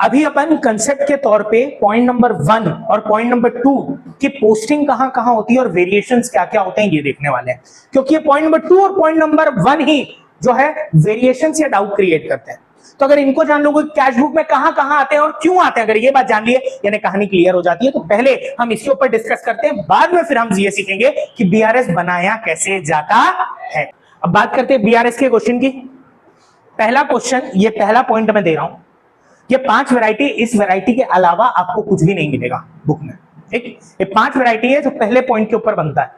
अभी अपन कंसेप्ट के तौर पे पॉइंट नंबर 1 और पॉइंट नंबर 2 की पोस्टिंग कहां कहां होती है और वेरिएशंस क्या क्या होते हैं ये देखने वाले हैं, क्योंकि ये पॉइंट नंबर 2 और पॉइंट नंबर 1 ही जो है वेरिएशंस या डाउट क्रिएट करते हैं। तो अगर इनको जान लोगे कैश बुक में कहां कहां आते हैं और क्यों आते हैं, अगर ये बात जान लिए यानी कहानी क्लियर हो जाती है। तो पहले हम इसके ऊपर डिस्कस करते हैं, बाद में फिर हम ये सीखेंगे कि बीआरएस बनाया कैसे जाता है। अब बात करते हैं बीआरएस के क्वेश्चन की। पहला क्वेश्चन, ये पहला पॉइंट मैं दे रहा हूं, ये 5 वैरायटी, इस वैरायटी के अलावा आपको कुछ भी नहीं मिलेगा बुक में। ठीक, ये 5 वैरायटी है जो पहले पॉइंट के ऊपर बनता है।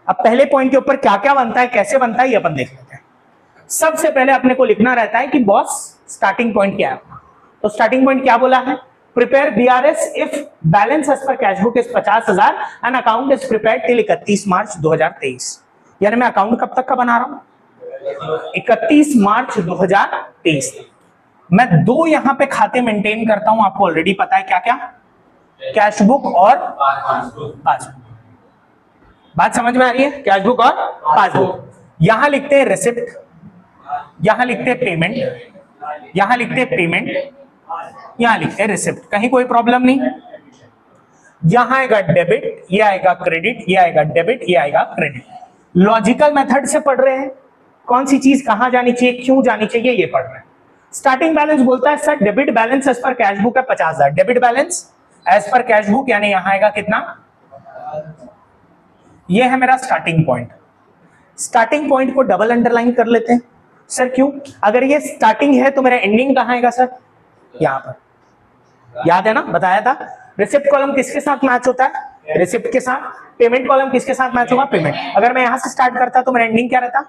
अब पहले पॉइंट के ऊपर क्या क्या बनता है, कैसे बनता है, ये अपन देख लेते हैं। सबसे पहले अपने को लिखना रहता है कि बॉस स्टार्टिंग पॉइंट क्या है अपना। तो स्टार्टिंग पॉइंट क्या बोला है, prepare BRS if balance as per cash book is 50,000 and account is prepared till 31 March 2023। यानी मैं अकाउंट कब तक का बना रहा हूं, 31 मार्च 2023। मैं 2 यहां पे खाते मेंटेन करता हूं, आपको ऑलरेडी पता है क्या क्या, कैश बुक और पासबुक। बात समझ में आ रही है, कैश बुक और पासबुक। यहां लिखते हैं रिसिप्ट, यहां लिखते हैं पेमेंट, यहां लिखते हैं पेमेंट, यहां लिखते हैं रिसिप्ट। कहीं कोई प्रॉब्लम नहीं। यहां आएगा डेबिट, ये आएगा क्रेडिट, ये आएगा डेबिट, ये आएगा क्रेडिट। लॉजिकल मेथड से पढ़ रहे हैं, कौन सी चीज कहां जानी चाहिए, क्यों जानी चाहिए, ये पढ़ रहे हैं। स्टार्टिंग बैलेंस बोलता है sir debit balance as per cash book है 50,000, debit balance as per cash book यानी यहां आएगा कितना, ये है मेरा स्टार्टिंग पॉइंट। स्टार्टिंग पॉइंट को डबल अंडरलाइन कर लेते हैं। सर क्यों, अगर ये स्टार्टिंग है तो मेरा एंडिंग कहां आएगा सर, यहां पर। याद है ना, बताया था रिसिप्ट कॉलम किसके साथ मैच होता है, रिसिप्ट के साथ। पेमेंट कॉलम किसके साथ मैच होगा, पेमेंट। अगर मैं यहां से स्टार्ट करता तो मेरा एंडिंग क्या रहता,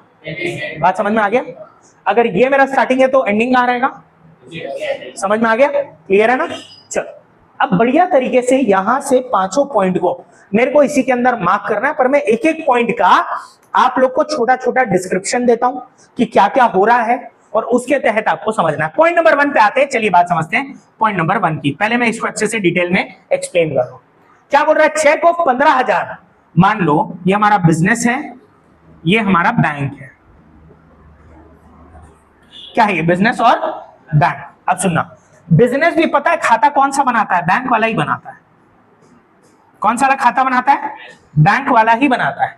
बात समझ में आ गया। अगर ये मेरा स्टार्टिंग है तो एंडिंग कहां रहेगा, समझ में आ गया, क्लियर है ना। चलो अब बढ़िया तरीके से यहां से 5 पॉइंट को मेरे को इसी के अंदर मार्क करना है, पर मैं एक एक पॉइंट का आप लोग को छोटा छोटा डिस्क्रिप्शन देता हूं कि क्या क्या हो रहा है और उसके तहत आपको समझना है। पॉइंट नंबर 1 पे आते हैं, चलिए बात समझते हैं पॉइंट नंबर 1 की। पहले मैं इसको अच्छे से डिटेल में एक्सप्लेन कर रहा हूं। क्या बोल रहा है, चेक ऑफ 15,000। मान लो ये हमारा बिजनेस है, ये हमारा बैंक है। क्या है ये, बिजनेस और बैंक। अब सुनना, बिजनेस भी पता है खाता कौन सा बनाता है, बैंक वाला ही बनाता है। कौन सा खाता बनाता है, बैंक वाला ही बनाता है।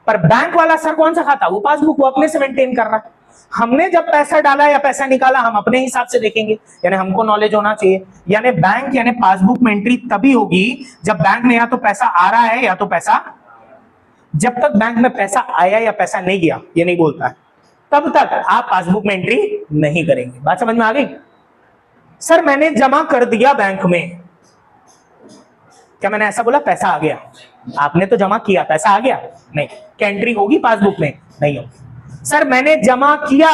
पर बैंक वाला सर कौन सा खाता, वो पासबुक वो अपने से मेंटेन कर रहा है। हमने जब पैसा डाला या पैसा निकाला हम अपने हिसाब से देखेंगे, यानी हमको नॉलेज होना चाहिए। यानी बैंक यानी पासबुक में एंट्री तभी होगी जब बैंक में या तो पैसा आ रहा है या तो पैसा, जब तक बैंक में पैसा आया या पैसा नहीं गया ये नहीं बोलता है, तब तक आप पासबुक में एंट्री नहीं करेंगे। बात समझ में आ गई। सर मैंने जमा कर दिया बैंक में, क्या मैंने ऐसा बोला पैसा आ गया, आपने तो जमा किया पैसा आ गया, नहीं। क्या एंट्री होगी पासबुक में, नहीं होगी। सर मैंने जमा किया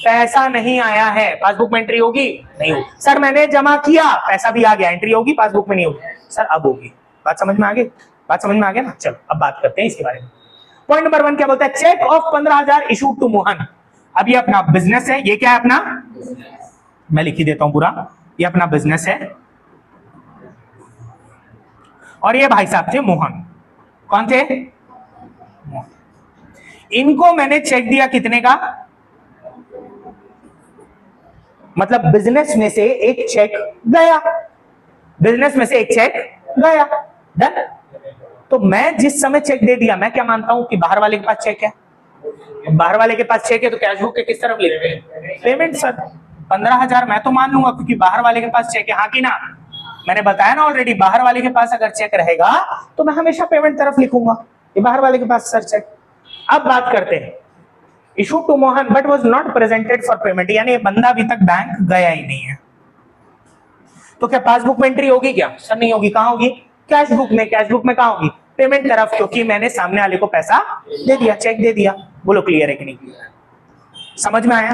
पैसा नहीं आया है, पासबुक में एंट्री होगी, नहीं होगी। सर मैंने जमा किया पैसा भी आ गया, एंट्री होगी, पासबुक में नहीं होगी। सर अब होगी। बात समझ में आ गई, बात समझ में आ गया ना। चलो अब बात करते हैं इसके बारे में। पॉइंट नंबर 1 क्या बोलता है, cheque of 15,000 issued to Mohan. अब ये अपना बिजनेस है, ये क्या है अपना, मैं लिख ही देता हूं पूरा, ये अपना बिजनेस है और ये भाई साहब थे मोहन। कौन थे, मोहन। इनको मैंने चेक दिया कितने का, मतलब बिजनेस में से एक चेक गया, बिजनेस में से एक चेक गया, डन। तो मैं जिस समय चेक दे दिया, मैं क्या मानता हूं कि बाहर वाले के पास चेक है, बाहर वाले के पास चेक है तो कैश बुक के किस तरफ लिखते हैं, पेमेंट। सर 15,000 मैं तो मान लूंगा क्योंकि बाहर वाले के पास चेक है, हाँ कि ना। मैंने बताया ना ऑलरेडी, बाहर वाले के पास अगर चेक रहेगा तो मैं हमेशा पेमेंट तरफ लिखूंगा, ये बाहर वाले के पास सर चेक। अब बात करते हैं, issue to Mohan but was not presented for payment, यानी ये बंदा अभी तक बैंक गया ही नहीं है। तो क्या पासबुक में एंट्री होगी क्या, सर नहीं होगी। कहां होगी, कैश बुक में। कैश बुक में कहां होगी, पेमेंट तरफ, क्योंकि मैंने सामने वाले को पैसा दे दिया, चेक दे दिया। बोलो क्लियर है कि नहीं क्लियर है, समझ में आया।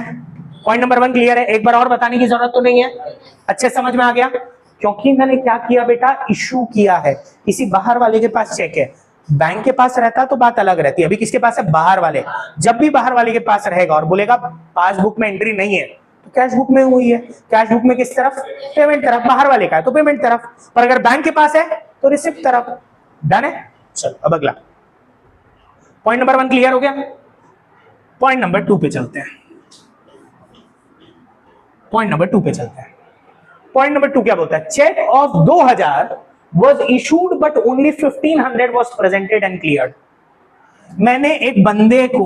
पॉइंट नंबर 1 क्लियर है, एक बार और बताने की जरूरत तो नहीं है, अच्छे समझ में आ गया। क्योंकि मैंने क्या किया बेटा, इशू किया है, किसी बाहर वाले के पास चेक है। बैंक के पास रहता तो बात अलग रहती है, अभी किसके पास है, बाहर वाले। जब भी बाहर वाले के पास रहेगा और बोलेगा पासबुक में एंट्री नहीं है, तो कैश बुक में हुई है। कैश बुक में किस तरफ, पेमेंट तरफ, बाहर वाले का है तो पेमेंट तरफ, पर अगर बैंक के पास है तो रिसिप्ट तरफ। डन है। चलो अब अगला पॉइंट नंबर 1 क्लियर हो गया। पॉइंट नंबर 2 पे चलते हैं, पॉइंट नंबर 2 पे चलते हैं। पॉइंट नंबर 2 क्या बोलता है? Cheque of 2000 was issued but only 1500 was presented and cleared. मैंने एक बंदे को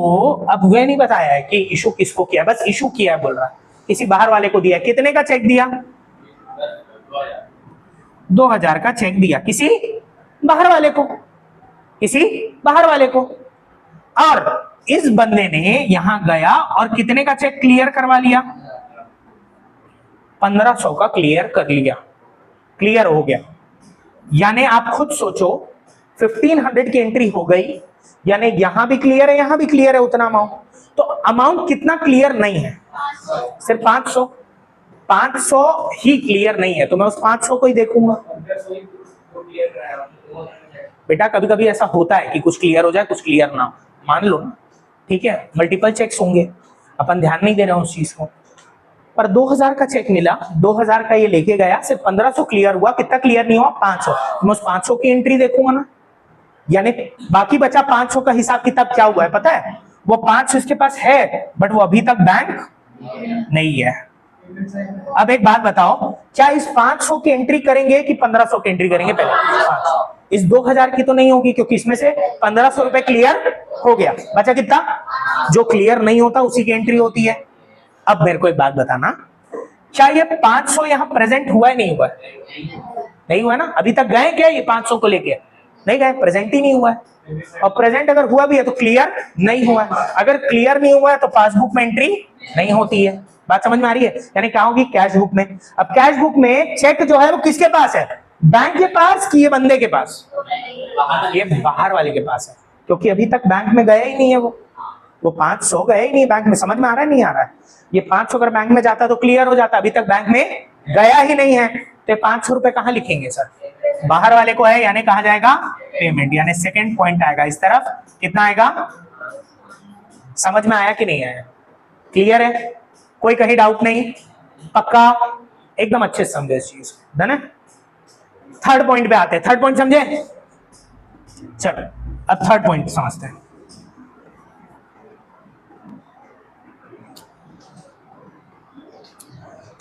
अब वह नहीं बताया है कि इशू किसको किया, बस इशू किया है बोल रहा, किसी बाहर वाले को दिया। कितने का चेक दिया? 2000 का चेक दिया किसी बाहर वाले को, किसी बाहर वाले को। और इस बंदे ने यहां गया और कितने का चेक क्लियर करवा लिया? 1500 का क्लियर कर लिया, क्लियर हो गया। यानी आप खुद सोचो 1500 की एंट्री हो गई, यानी यहां भी क्लियर है, यहां भी क्लियर है उतना अमाउंट। तो अमाउंट कितना क्लियर नहीं है? सिर्फ 500। 500 ही क्लियर नहीं है, तो मैं उस 500 को ही देखूंगा। बेटा कभी कभी ऐसा होता है कि कुछ क्लियर हो जाए, कुछ क्लियर ना, मान लो ना, ठीक है, मल्टीपल चेक्स होंगे, अपन ध्यान नहीं दे रहे हैं उस चीज को। पर 2000 का चेक मिला, 2000 का ये लेके गया, सिर्फ 1500 क्लियर हुआ। कितना क्लियर नहीं हुआ? 500। मैं उस 500 की एंट्री देखूंगा ना, यानी बाकी बचा 500 का हिसाब किताब क्या हुआ है पता है? वो 500 इसके पास है बट वो अभी तक बैंक नहीं है। अब एक बात बताओ, क्या इस 500 की एंट्री करेंगे कि 1500 की एंट्री करेंगे? पहले इस 2000 की तो नहीं होगी, क्योंकि इसमें से 1500 रुपए क्लियर हो गया, बचा कितना? जो क्लियर नहीं होता उसी की एंट्री होती है। अब मेरे को एक बात बताना, क्या ये 500 यहां प्रेजेंट हुआ है, नहीं हुआ है? नहीं हुआ ना? अभी तक गए क्या ये 500 को लेके? नहीं गए, प्रेजेंट ही नहीं हुआ है। और प्रेजेंट अगर हुआ भी है तो क्लियर नहीं हुआ है। अगर क्लियर नहीं हुआ है तो पासबुक में एंट्री नहीं होती है। बात समझ में आ रही है? यानी क्या होगी? कैश बुक में। अब कैश बुक में चेक जो है वो किसके पास है? बैंक के पास कि ये बंदे के पास? ये बाहर वाले के पास है, क्योंकि अभी तक बैंक में गया ही नहीं है वो 500 गए ही नहीं बैंक में। समझ में आ रहा है नहीं आ रहा है? ये 500 अगर बैंक में जाता तो क्लियर हो जाता, अभी तक बैंक में गया ही नहीं है, तो 500 रुपए कहां लिखेंगे सर? बाहर वाले को है, यानी कहा जाएगा पेमेंट, यानी सेकंड पॉइंट आएगा इस तरफ। कितना आएगा? समझ में आया कि नहीं आया? क्लियर है? कोई कहीं डाउट नहीं? पक्का? एकदम अच्छे से समझे इस चीज, है ना? थर्ड पॉइंट पे आते हैं। थर्ड पॉइंट समझे? चलो अब थर्ड पॉइंट समझते हैं।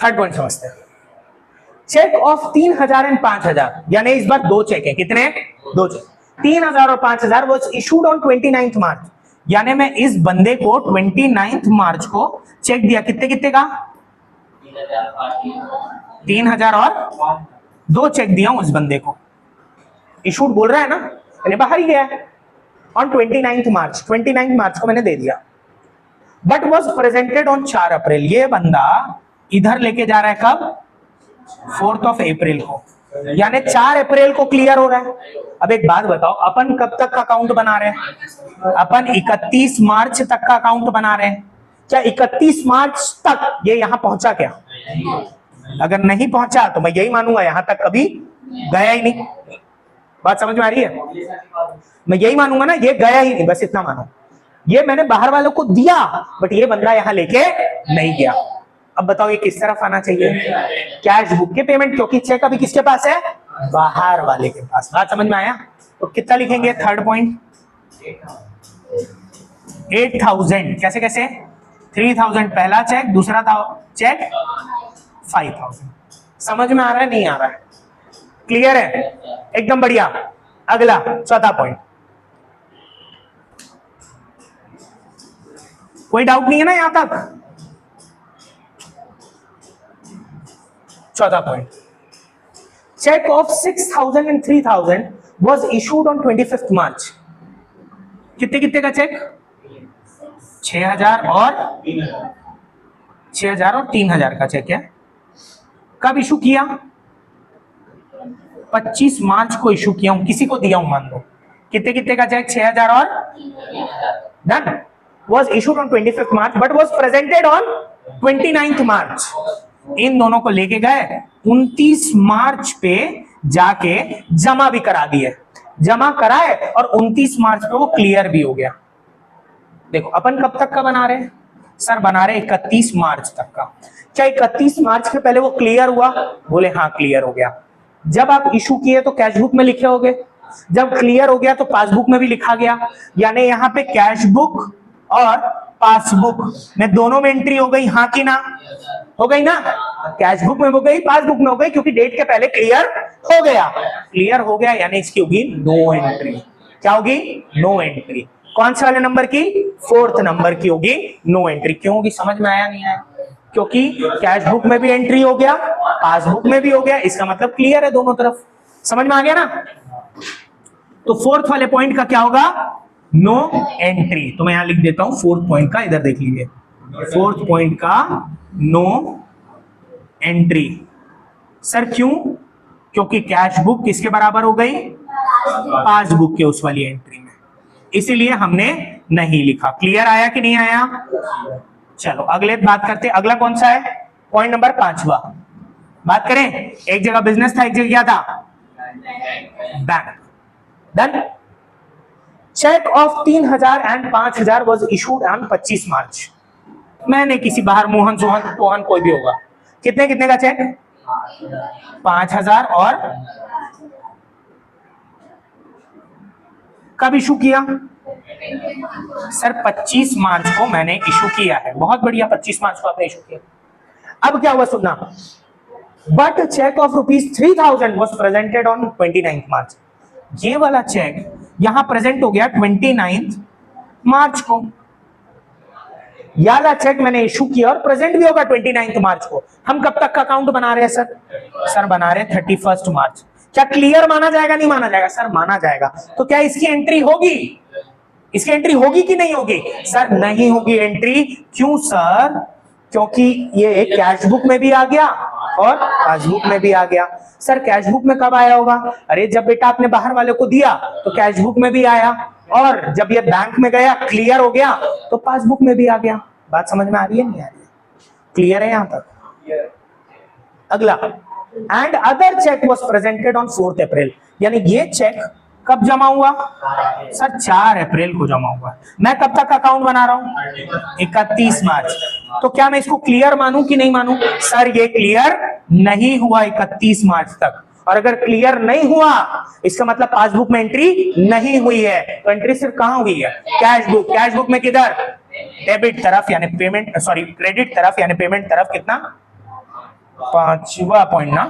थर्ड पॉइंट समझते हैं। चेक ऑफ 3000 एंड 5000, यानी इस बार दो चेक है। कितने? दो चेक, 3000 और 5000 वाज इशूड ऑन 29 मार्च। यानी मैं इस बंदे को 29 मार्च को चेक दिया। कितने कितने का? 3000 और दो चेक दिया हूं इस बंदे को। इशूड बोल रहा है ना, यानी बाहर ही गया है। ऑन 29 मार्च, 29 मार्च को मैंने दे दिया। बट वॉज प्रेजेंटेड ऑन 4 अप्रैल। ये बंदा इधर लेके जा रहा है कब? 4 अप्रैल को, यानी 4 अप्रैल को क्लियर हो रहा है। अब एक बात बताओ, अपन कब तक का अकाउंट बना रहे हैं? अपन 31 मार्च तक का अकाउंट बना रहे हैं। क्या 31 मार्च तक ये यहां पहुंचा क्या? अगर नहीं पहुंचा तो मैं यही मानूंगा यहां तक कभी गया ही नहीं। बात समझ में आ रही है? मैं यही मानूंगा ना, ये गया ही नहीं, बस इतना मानो। ये मैंने बाहर वालों को दिया बट ये बंदा यहां लेके नहीं गया। अब बताओ ये किस तरफ आना चाहिए? कैश बुक के पेमेंट, क्योंकि चेक अभी किसके पास है? बाहर वाले के पास। बात समझ में आया? तो कितना लिखेंगे? Third point 8000। कैसे कैसे? 3000 पहला चेक, दूसरा था चेक 5000। समझ में आ रहा है नहीं आ रहा है? क्लियर है? एकदम बढ़िया। अगला चौथा पॉइंट, कोई डाउट नहीं है ना यहां तक? चौथा point, cheque of 6000 and 3000 was issued on 25 March. कितने कितने का चेक? 6000 और 3000 का चेक है। कब इशू किया? 25 मार्च को इशू किया हूं, किसी को दिया हूं मान लो। कितने कितने का चेक? 6000 और done. was issued on 25th March but was presented on 29th March। इन दोनों को लेके गए 29 मार्च पे जाके जमा भी करा दिए, जमा कराए और 29 मार्च पे वो क्लियर भी हो गया। देखो अपन कब तक का बना रहे हैं सर? बना रहे 31 मार्च तक का। क्या 31 मार्च के पहले वो क्लियर हुआ? बोले हाँ क्लियर हो गया। जब आप इशू किए तो कैश बुक में लिखे होगे, जब क्लियर हो गया तो पासबुक में भी लिखा गया, यानी यहाँ पे कैश बुक और पासबुक में दोनों में एंट्री हो गई, हाँ कि ना? हो गई ना, कैश बुक में हो गई, पासबुक में हो गई, क्योंकि डेट के पहले क्लियर हो गया। क्लियर हो गया यानी इसकी होगी नो एंट्री। क्या होगी? No entry. कौन से वाले नंबर की? फोर्थ नंबर की होगी नो एंट्री। क्यों होगी? समझ में आया नहीं आया? क्योंकि कैश बुक में भी एंट्री हो गया, पासबुक में भी हो गया, इसका मतलब क्लियर है दोनों तरफ। समझ में आ गया ना? तो फोर्थ वाले पॉइंट का क्या होगा? No entry. तो मैं यहां लिख देता हूं फोर्थ पॉइंट का, इधर देख लीजिए, फोर्थ पॉइंट का नो एंट्री। सर क्यों? क्योंकि कैश बुक किसके बराबर हो गई? पासबुक के उस वाली एंट्री में, इसीलिए हमने नहीं लिखा। क्लियर आया कि नहीं आया? चलो अगले बात करते। अगला कौन सा है? पॉइंट नंबर 5वां। बात करें, एक जगह बिजनेस था, एक जगह क्या था? Bank. Done. Cheque of 3000 and 5000 was issued on 25 March. मैंने किसी बाहर मोहन सोहन टोहन कोई भी होगा, कितने कितने का चेक? 5000 और कब इशू किया? सर 25 मार्च को मैंने इशू किया है। बहुत बढ़िया, 25 मार्च को आपने इशू किया। अब क्या हुआ सुनना, but cheque of ₹3000 was presented on 29 March. ये वाला चेक यहां प्रेजेंट हो गया 29 मार्च को। याला चेक मैंने इशू किया और प्रेजेंट भी होगा 29 मार्च को। हम कब तक का अकाउंट बना रहे हैं सर? सर बना रहे हैं 31 मार्च। क्या क्लियर माना जाएगा? नहीं माना जाएगा? सर माना जाएगा। तो क्या इसकी एंट्री होगी? इसकी एंट्री होगी कि नहीं होगी? सर नहीं होगी एंट्री। क्यों सर? क्योंकि ये कैश बुक में भी आ गया और पासबुक में भी आ गया। सर कैश बुक में कब आया होगा? अरे जब बेटा आपने बाहर वाले को दिया तो कैश बुक में भी आया, और जब ये बैंक में गया क्लियर हो गया तो पासबुक में भी आ गया। बात समझ में आ रही है नहीं आ रही है? क्लियर है यहां तक? अगला, and other cheque was presented on 4 April. यानी ये चेक कब जमा हुआ? सर 4 अप्रैल को जमा हुआ। मैं कब तक अकाउंट बना रहा हूं? 31 मार्च। तो क्या मैं इसको क्लियर मानूं कि नहीं मानूं? सर ये क्लियर नहीं हुआ 31 मार्च तक, और अगर क्लियर नहीं हुआ इसका मतलब पासबुक में एंट्री नहीं हुई है। तो एंट्री सिर्फ कहां हुई है? Cash book. कैश बुक में किधर? डेबिट तरफ यानी पेमेंट, सॉरी क्रेडिट तरफ यानी पेमेंट तरफ। कितना? 5वां पॉइंट ना,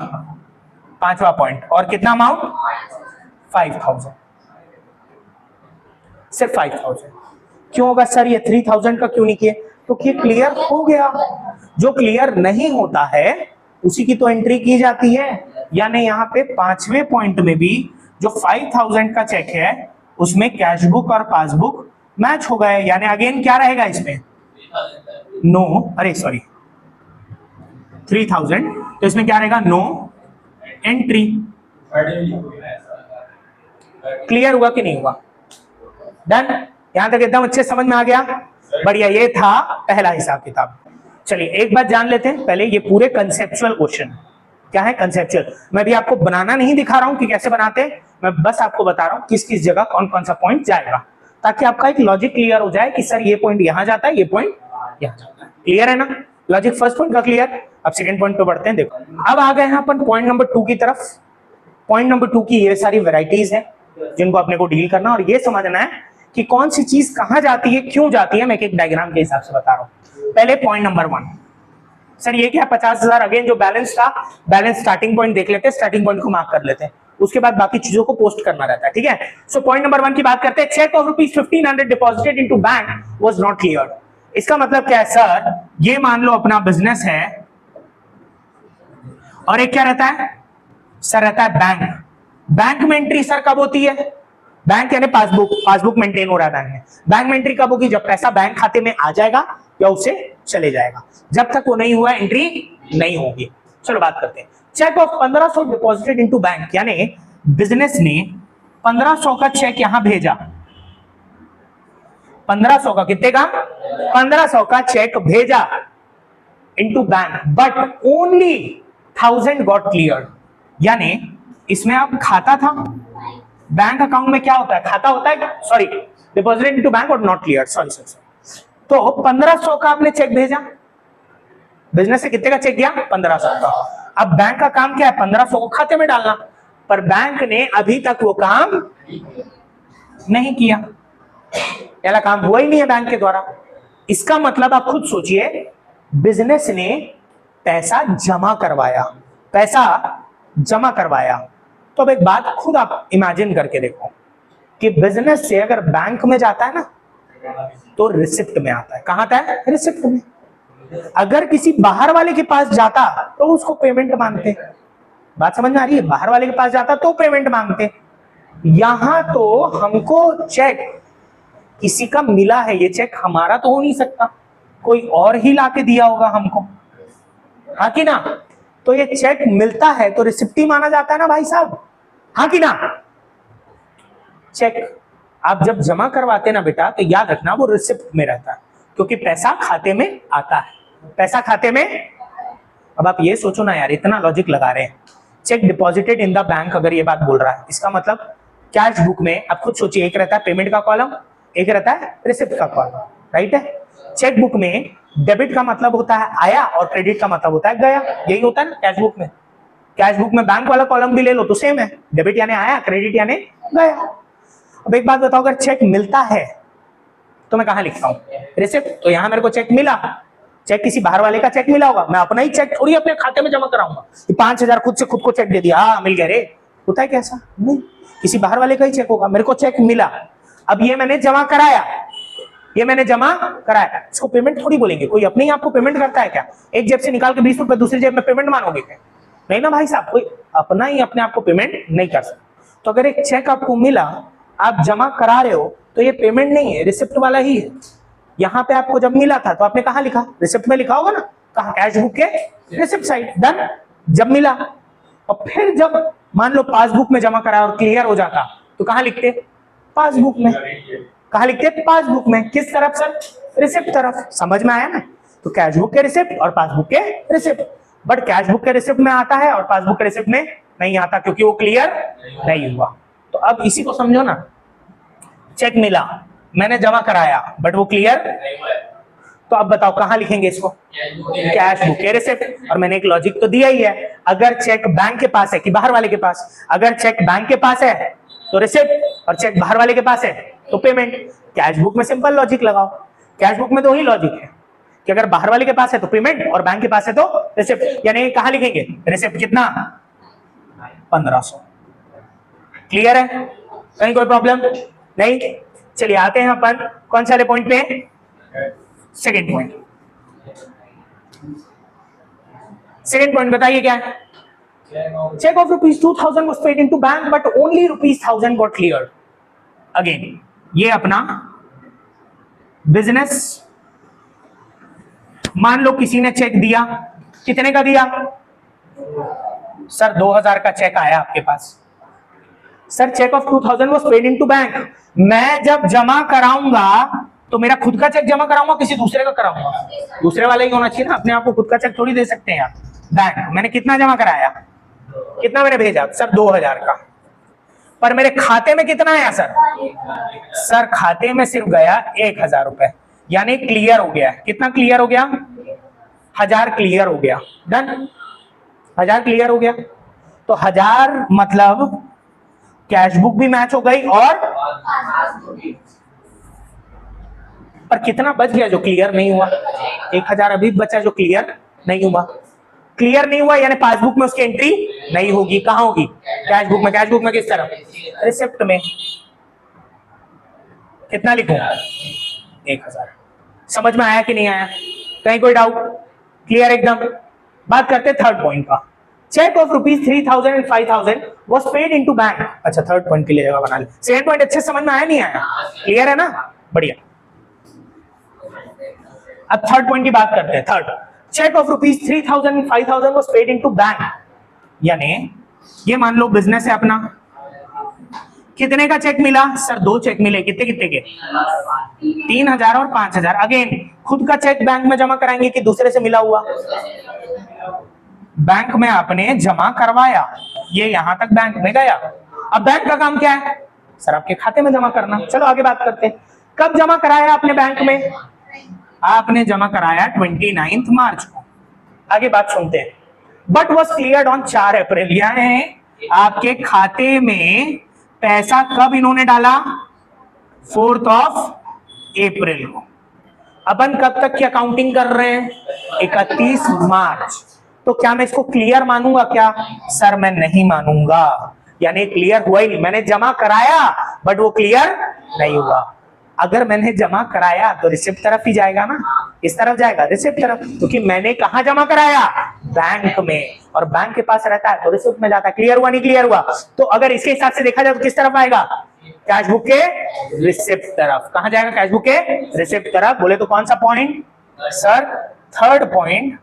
5वां पॉइंट। और कितना अमाउंट? 5000। सिर्फ 5000। क्यों होगा सर ये 3000 का क्यों नहीं किए? क्योंकि तो क्लियर हो गया। जो क्लियर नहीं होता है उसी की तो एंट्री की जाती है। यानी यहाँ पे 5वें पॉइंट में भी जो 5000 का चेक है उसमें कैश बुक और पासबुक मैच हो गए। यानी अगेन क्या रहेगा इसमें? नो, अरे सॉरी 3000, तो इसमें क्या रहेगा? No entry. क्लियर हुआ कि नहीं हुआ? डन। यहां तक एकदम अच्छे समझ में आ गया? बढ़िया। ये था पहला हिसाब किताब। चलिए एक बात जान लेते हैं पहले, ये पूरे कंसेप्चुअल क्वेश्चन। क्या है? कंसेप्चुअल। मैं भी आपको बनाना नहीं दिखा रहा हूं कि कैसे बनाते हैं, मैं बस आपको बता रहा हूं किस किस जगह कौन कौन सा पॉइंट जाएगा, ताकि आपका एक लॉजिक क्लियर हो जाए कि सर ये पॉइंट यहां जाता है, ये पॉइंट यहां जाता है। क्लियर है ना? लॉजिक फर्स्ट पॉइंट का क्लियर। अब सेकंड पॉइंट पे बढ़ते हैं। देखो अब आ गए हैं अपन पॉइंट नंबर 2 की तरफ। पॉइंट नंबर 2 की ये सारी वैरायटीज है जिनको अपने को डील करना, और ये समझना है कि कौन सी चीज कहां जाती है, क्यों जाती है। मैं एक डायग्राम के हिसाब से बता रहा हूं। पहले पॉइंट नंबर 1, सर ये क्या? 50,000। अगेन जो बैलेंस था, बैलेंस स्टार्टिंग पॉइंट देख लेते हैं, स्टार्टिंग पॉइंट को मार्क कर लेते हैं, उसके बाद बाकी चीजों को पोस्ट करना रहता है। ठीक है? सो पॉइंट नंबर 1 की बात करते हैं। Cheque of ₹1500 deposited into bank was not cleared. इसका मतलब क्या है सर? ये मान लो अपना बिजनेस है और एक क्या रहता है सर? रहता है बैंक। बैंक में एंट्री सर कब होती है? बैंक यानी पासबुक, पासबुक मेंटेन हो रहा है बैंक में। बैंक में एंट्री कब होगी? जब पैसा बैंक खाते में आ जाएगा या उसे चले जाएगा। जब तक वो नहीं हुआ एंट्री नहीं होगी। चलो बात करते हैं। Cheque of 1500 deposited into bank, यानी बिजनेस ने 1500 का चेक यहां भेजा। 1500 का, कितने का? 1500 का चेक भेजा into bank, but only 1000 got cleared. यानी इसमें अब खाता था, बैंक अकाउंट में क्या होता है? खाता होता है, सॉरी डिपॉजिटेड इनटू बैंक और नॉट क्लियर्ड, सॉरी सॉरी। तो 1500 का आपने चेक भेजा, बिजनेस से कितने का चेक गया? 1500 का। अब बैंक का काम क्या है? 1500 को खाते में डालना, पर बैंक ने अभी तक वो काम नहीं किया, पहला काम हुआ ही नहीं है बैंक के द्वारा। इसका मतलब आप खुद सोचिए, बिजनेस ने पैसा जमा करवाया, पैसा जमा करवाया। तो अब एक बात खुद आप इमेजिन करके देखो कि बिजनेस से अगर बैंक में जाता है ना तो रिसिप्ट में आता है। कहां आता है? रिसिप्ट में। अगर किसी बाहर वाले के पास जाता तो उसको पेमेंट मांगते। बात समझ में आ रही है? बाहर वाले के पास जाता तो पेमेंट मांगते। यहां तो हमको चेक किसी का मिला है, ये चेक हमारा तो हो नहीं सकता, कोई और ही लाके दिया होगा हमको, हाँ कि ना? तो ये चेक मिलता है तो रिसिप्ट ही माना जाता है ना भाई साहब, हाँ कि ना? चेक आप जब जमा करवाते ना बेटा तो याद रखना वो रिसिप्ट में रहता है, क्योंकि पैसा खाते में आता है, पैसा खाते में। अब आप ये सोचो ना यार, इतना लॉजिक लगा रहे हैं, check deposited in the bank, अगर ये बात बोल रहा है इसका मतलब कैश बुक में आप खुद सोचिए, एक रहता है पेमेंट का कॉलम, एक रहता है रिसिप्ट का कॉलम, राइट है? चेक बुक में डेबिट का मतलब होता है आया और क्रेडिट का मतलब होता है गया, यही होता है ना कैश बुक में। कैश बुक में बैंक वाला कॉलम भी ले लो तो सेम है, डेबिट यानी आया, क्रेडिट यानी गया। अब एक बात बताओ, अगर चेक मिलता है तो मैं कहां लिखता हूं? रिसिप्ट। तो यहां मेरे को चेक मिला, चेक किसी बाहर वाले का चेक मिला होगा, मैं अपना ही चेक थोड़ी अपने खाते में जमा कराऊंगा, 5,000 खुद से खुद को चेक दे दिया, हाँ मिल गया रे, होता है कैसा? नहीं, किसी बाहर वाले का ही चेक होगा। मेरे को चेक मिला, अब ये मैंने जमा कराया, ये मैंने जमा कराया, इसको पेमेंट थोड़ी बोलेंगे। कोई अपने ही आपको पेमेंट करता है क्या? एक जेब से निकाल के 20 रुपए दूसरी जेब में पेमेंट मानोगे क्या? नहीं ना भाई साहब, कोई अपना ही अपने आप को पेमेंट नहीं कर सकता। तो अगर एक चेक आपको मिला, आप जमा करा रहे हो, तो ये पेमेंट नहीं है, रिसिप्ट वाला ही है। यहां पे आपको जब मिला था तो आपने कहा लिखा? रिसिप्ट में लिखा होगा ना, कहा? कैश बुक के रिसिप्ट साइड, डन। जब मिला और फिर जब मान लो पासबुक में जमा करा और क्लियर हो जाता तो कहां लिखते? पासबुक में। कहां लिखते? पासबुक में। किस तरफ सर? रिसिप्ट तरफ। समझ में आया ना? तो कैश बुक के रिसिप्ट और पासबुक के रिसिप्ट। बट कैश बुक के रिसिप्ट में आता है और पासबुक के रिसिप्ट में नहीं आता, क्योंकि वो क्लियर नहीं हुआ। तो अब इसी को समझो ना, चेक मिला, मैंने जमा कराया, बट वो क्लियर, तो अब बताओ कहां लिखेंगे इसको? कैश बुक के रिसिप्ट। और मैंने एक लॉजिक तो दिया ही है, अगर चेक बैंक के पास है कि बाहर वाले के पास? अगर चेक बैंक के पास है तो रिसिप्ट, और चेक बाहर वाले के पास है तो पेमेंट। कैश बुक में सिंपल लॉजिक लगाओ, कैश बुक में तो वही लॉजिक है कि अगर बाहर वाले के पास है तो पेमेंट और बैंक के पास है तो रिसिप्ट। यानी कहां लिखेंगे? रिसिप्ट कितना? 1500। क्लियर है? कहीं कोई प्रॉब्लम नहीं? चलिए आते हैं अपन कौन सारे पॉइंट पे? Second point. सेकेंड पॉइंट बताइए क्या है? Cheque of ₹2,000 was paid into bank but only ₹1,000 got cleared. Again ये अपना बिजनेस, मान लो किसी ने चेक दिया, कितने का दिया सर? 2,000 का चेक आया आपके पास। Sir cheque of 2,000 was paid into bank. मैं जब जमा कराऊंगा तो मेरा खुद का चेक जमा कराऊंगा, किसी दूसरे का कराऊंगा? दूसरे वाला ही होना चाहिए ना, अपने आप को खुद का चेक थोड़ी दे सकते हैं आप। बैंक मैंने कितना जमा कराया? कितना मैंने भेजा सर? 2,000 का। पर मेरे खाते में कितना आया सर? सर खाते में सिर्फ गया 1,000 रुपए, यानी क्लियर हो गया। कितना क्लियर हो गया? 1,000 क्लियर हो गया। डन, 1,000 क्लियर हो गया। तो 1,000 मतलब कैश बुक भी मैच हो गई और पर कितना बच गया जो क्लियर नहीं हुआ? 1,000 अभी बचा जो क्लियर नहीं हुआ। क्लियर नहीं हुआ यानी पासबुक में उसकी एंट्री नहीं होगी। कहां होगी? कैश बुक में। कैश बुक में किस तरफ? रिसिप्ट में। कितना लिखूं? 1,000। समझ में आया कि नहीं आया? कहीं कोई डाउट? क्लियर एकदम? बात करते थर्ड पॉइंट का। Cheque of ₹3,000 and 5,000 was paid into bank. अच्छा थर्ड पॉइंट के लिए जगह बना ली। सेकंड पॉइंट अच्छे समझ में आया नहीं आया? क्लियर है ना? बढ़िया। अब थर्ड पॉइंट की बात करते हैं। Third, cheque of ₹3,000 and 5,000 was paid into bank. यानी ये मान लो बिजनेस है अपना, कितने का चेक मिला सर? 2 चेक मिले। कितने कितने के? 3,000 और 5,000। अगेन खुद का चेक बैंक में जमा कराएंगे कि दूसरे से मिला हुआ? बैंक में आपने जमा करवाया, ये यहां तक बैंक में गया। अब बैंक का काम क्या है सर? आपके खाते में जमा करना। चलो आगे बात करते हैं। कब जमा कराया आपने बैंक में? आपने जमा कराया 29 मार्च को। आगे बात सुनते हैं। But was cleared on 4 April, यानी आपके खाते में पैसा कब इन्होंने डाला? 4 अप्रैल को। अपन कब तक की अकाउंटिंग कर रहे हैं? 31 मार्च। तो क्या मैं इसको क्लियर मानूंगा क्या? सर मैं नहीं मानूंगा, यानी क्लियर हुआ ही नहीं। मैंने जमा कराया बट वो क्लियर नहीं हुआ। अगर मैंने जमा कराया तो रिसिप्ट तरफ ही जाएगा ना, इस तरफ जाएगा रिसिप्ट तरफ, क्योंकि मैंने कहा जमा कराया? बैंक में, और बैंक के पास रहता है तो रिसिप्ट में जाता है। क्लियर हुआ नहीं क्लियर हुआ? तो अगर इसके हिसाब से देखा जाए तो किस तरफ आएगा? कैश बुक के रिसिप्ट तरफ। कहां जाएगा? कैश बुक के रिसिप्ट तरफ। बोले तो कौन सा पॉइंट? सर थर्ड पॉइंट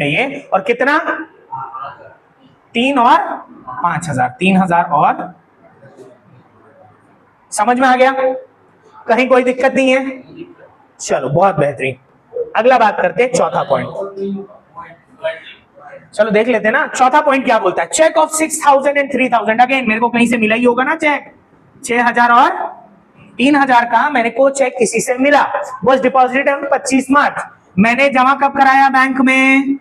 है ये। और कितना? 3 और 5000, 3000 और। समझ में आ गया? कहीं कोई दिक्कत नहीं है? चलो बहुत बेहतरीन। अगला बात करते हैं चौथा पॉइंट। चलो देख लेते हैं ना चौथा पॉइंट क्या बोलता है। Cheque of 6000 and 3000। अगेन मेरे को कहीं से मिला ही होगा ना चेक। 6000 और 3000 का मेरे को चेक किसी से मिला। Was deposited on 25 March. मैंने जमा कब कराया बैंक में?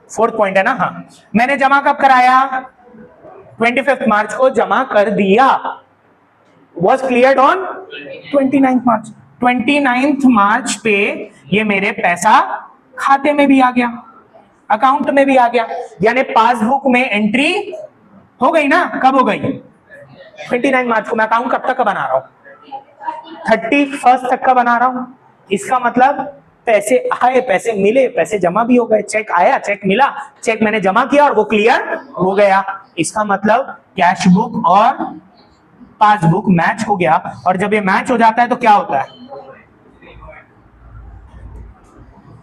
फोर्थ पॉइंट है ना। हाँ, मैंने जमा कब कराया? 25 मार्च को जमा कर दिया। वॉज क्लियर्ड ऑन 29 मार्च। 29 मार्च पे ये मेरे पैसा खाते में भी आ गया, अकाउंट में भी आ गया, यानी पासबुक में एंट्री हो गई ना। कब हो गई? 29 मार्च को। मैं अकाउंट कब तक का बना रहा हूं? 31 तक का बना रहा हूं। इसका मतलब पैसे आए, पैसे मिले, पैसे जमा भी हो गए। चेक आया, चेक मिला, चेक मैंने जमा किया और वो क्लियर हो गया। इसका मतलब कैश बुक और पासबुक मैच हो गया। और जब ये मैच हो जाता है तो क्या होता है?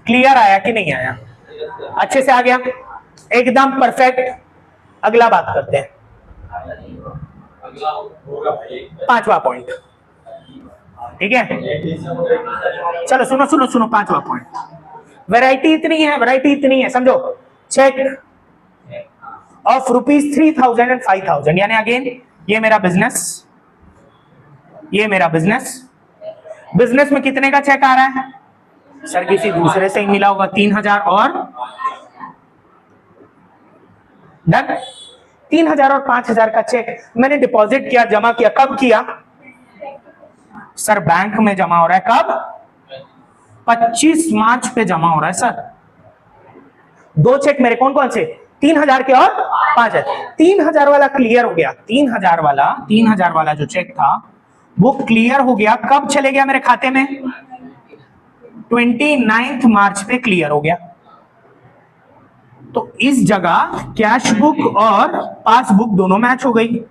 क्लियर आया कि नहीं आया? अच्छे से आ गया, एकदम परफेक्ट। अगला बात करते हैं, पांचवा पॉइंट। ठीक है, चलो सुनो सुनो सुनो। पांचवा पॉइंट, वैरायटी इतनी है समझो। चेक ऑफ ₹3000 एंड 5000, यानी अगेन ये मेरा बिजनेस, ये मेरा बिजनेस में कितने का चेक आ रहा है? सर किसी दूसरे से ही मिला होगा। 3000 और डन। 3000 और 5000 का चेक मैंने डिपॉजिट किया, जमा किया। कब किया? सर बैंक में जमा हो रहा है। कब? 25 मार्च पे जमा हो रहा है सर। दो चेक मेरे कौन कौन से? 3000 के और 5000। 3000 वाला क्लियर हो गया। 3000 वाला जो चेक था वो क्लियर हो गया। कब चले गया मेरे खाते में? 29 मार्च पे क्लियर हो गया। तो इस जगह कैश बुक और पासबुक दोनों मैच हो गई।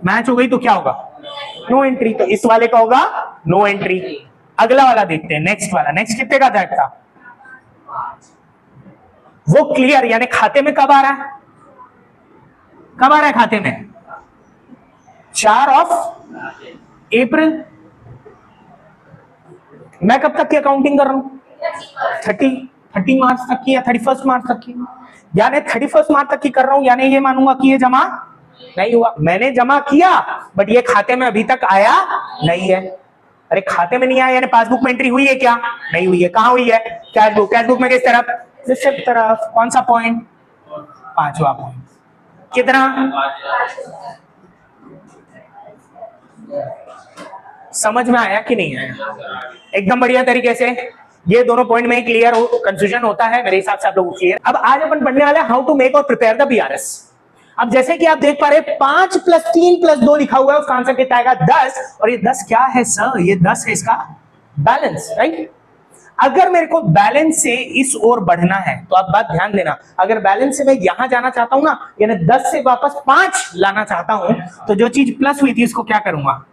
मैच हो गई तो क्या होगा? No entry. तो इस वाले का होगा नो एंट्री। अगला वाला देखते हैं, नेक्स्ट वाला। नेक्स्ट कितने का चेक था? वो क्लियर, यानी खाते में कब आ रहा है? कब आ रहा है खाते में? 4 अप्रैल। मैं कब तक की अकाउंटिंग कर रहा हूं? 30 मार्च तक की या 31 मार्च तक की, यानी 31 मार्च तक की कर रहा हूं। यानी ये मानूंगा कि ये जमा नहीं हुआ। मैंने जमा किया बट ये खाते में अभी तक आया नहीं है। अरे खाते में नहीं आया यानी पासबुक में एंट्री हुई है क्या? नहीं हुई है। कहां हुई है? Cash book. कैश बुक में किस तरफ? रिसिप्ट तरफ। कौन सा पॉइंट? पांचवा पॉइंट। कितना? समझ में आया कि नहीं आया? एकदम बढ़िया तरीके से। ये दोनों पॉइंट में क्लियर हो, कंफ्यूजन होता है मेरे हिसाब से आप लोगों को क्लियर। अब आज अपन पढ़ने वाले हाउ टू मेक और प्रिपेयर द बीआरएस। अब जैसे कि आप देख पा रहे 5 + 3 + 2 लिखा हुआ है, उसका आंसर कितना आएगा? 10। और ये 10 क्या है सर? ये 10 है इसका बैलेंस, राइट। अगर मेरे को बैलेंस से इस ओर बढ़ना है तो आप बात ध्यान देना, अगर बैलेंस से मैं यहां जाना चाहता हूं ना, यानी 10 से वापस 5 लाना चाहता हूं, तो जो चीज प्लस हुई थी इसको क्या करूंगा?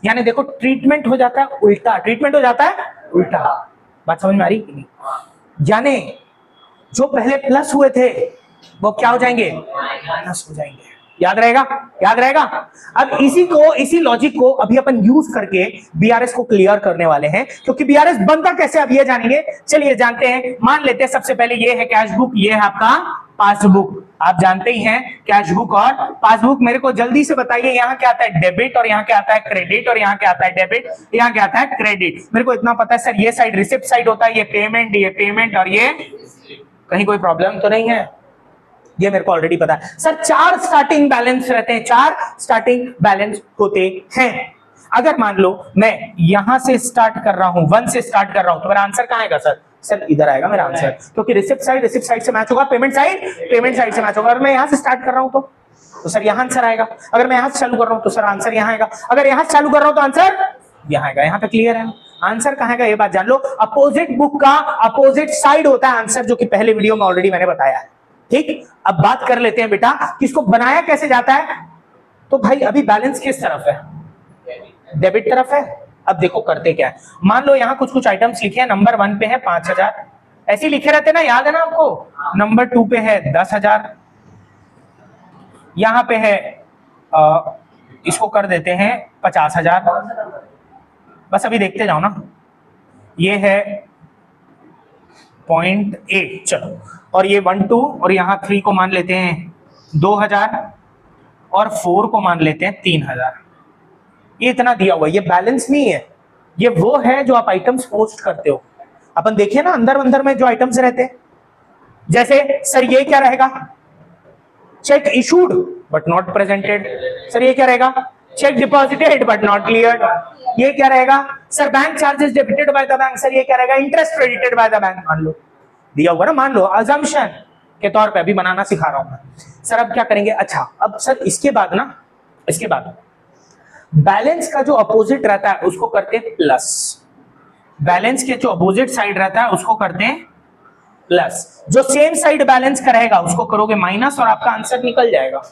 यानी देखो ट्रीटमेंट हो जाता है उल्टा। ट्रीटमेंट हो जाता है उल्टा। बात समझ में आ रही? यानी जो पहले प्लस हुए थे वो क्या हो जाएंगे? माइनस हो जाएंगे। याद रहेगा? याद रहेगा। अब इसी लॉजिक को अभी अपन यूज करके बीआरएस को क्लियर करने वाले हैं, क्योंकि बीआरएस बनता कैसे अब ये जानेंगे। चलिए जानते हैं। मान लेते हैं सबसे पहले ये है कैश बुक, ये है आपका पासबुक। आप जानते ही हैं कैश बुक और पासबुक। मेरे को जल्दी से बताइए यहाँ क्या आता है? डेबिट। और यहाँ क्या आता है? क्रेडिट। और यहाँ क्या आता है? डेबिट। यहाँ क्या आता है? क्रेडिट। मेरे को इतना पता है सर, ये साइड रिसिप्ट साइड होता है, ये पेमेंट और ये कहीं कोई प्रॉब्लम तो नहीं है? ये मेरे को ऑलरेडी पता है सर। 4 स्टार्टिंग बैलेंस रहते हैं, 4 स्टार्टिंग बैलेंस होते हैं। अगर मान लो मैं यहां से स्टार्ट कर रहा हूं, 1 से स्टार्ट कर रहा हूं, तो मेरा आंसर कहां आएगा सर? सर इधर आएगा मेरा आंसर, क्योंकि रिसिप्ट साइड से मैच होगा, पेमेंट साइड से मैच होगा। और मैं यहां से स्टार्ट कर रहा हूं तो सर यहां आंसर आएगा। अगर मैं यहां से चालू कर रहा हूं तो सर आंसर यहां आएगा। अगर यहां से चालू कर रहा हूं तो आंसर यहां आएगा। यहां तक क्लियर है? आंसर कहां आएगा ये बात जान लो। अपोजिट बुक का अपोजिट साइड होता है आंसर, जो कि पहले वीडियो में ऑलरेडी मैंने बताया है। ठीक, अब बात कर लेते हैं बेटा कि इसको बनाया कैसे जाता है। तो भाई अभी बैलेंस किस तरफ है? डेबिट तरफ है। अब देखो करते क्या है, मान लो यहाँ कुछ आइटम्स लिखे हैं। नंबर 1 पे है 5000, ऐसे लिखे रहते ना, याद है ना आपको। नंबर 2 पे है 10,000, यहां पे है इसको कर देते हैं 50,000। बस अभी देखते जाओ ना। ये है पॉइंट ए, चलो, और ये 1 2 और यहाँ 3 को मान लेते हैं 2000 और 4 को मान लेते हैं 3000। ये इतना दिया हुआ है, ये बैलेंस नहीं है, ये वो है जो आप आइटम्स पोस्ट करते हो। अपन देखिए ना अंदर में जो आइटम्स रहते हैं, जैसे सर ये क्या रहेगा? Check issued but not presented. Sir ये क्या रहेगा? Check deposited but not cleared. ये क्या रहेगा? Sir bank charges debited by the bank. Sir ये क्या रहेगा? Interest credited by the bank. मान लो दिया हुआ ना, मान लो अजम्पशन के तौर पे अभी बनाना सिखा रहा हूं मैं। सर अब क्या करेंगे? अच्छा अब सर इसके बाद बैलेंस का जो अपोजिट रहता है उसको करते हैं प्लस। बैलेंस के जो अपोजिट साइड रहता है उसको करते हैं प्लस। जो सेम साइड बैलेंस का रहेगा उसको करोगे माइनस और आपका आंसर निकल जाएगा।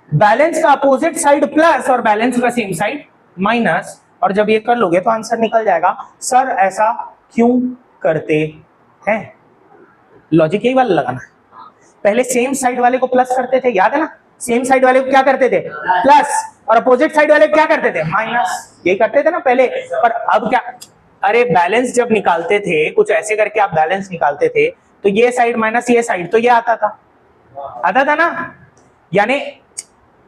बैलेंस का अपोजिट साइड प्लस और बैलेंस का सेम साइड माइनस, और जब ये कर लोगे तो आंसर निकल जाएगा। सर ऐसा क्यों करते हैं? लॉजिक यही वाला लगाना है। पहले सेम साइड वाले को प्लस करते थे, याद है ना? सेम साइड वाले को क्या करते थे? प्लस, और अपोजिट साइड वाले क्या करते थे? माइनस। ये करते थे ना पहले। पर अब क्या? अरे बैलेंस जब निकालते थे कुछ ऐसे करके आप बैलेंस निकालते थे तो ये साइड माइनस ये साइड, तो ये आता था ना। यानी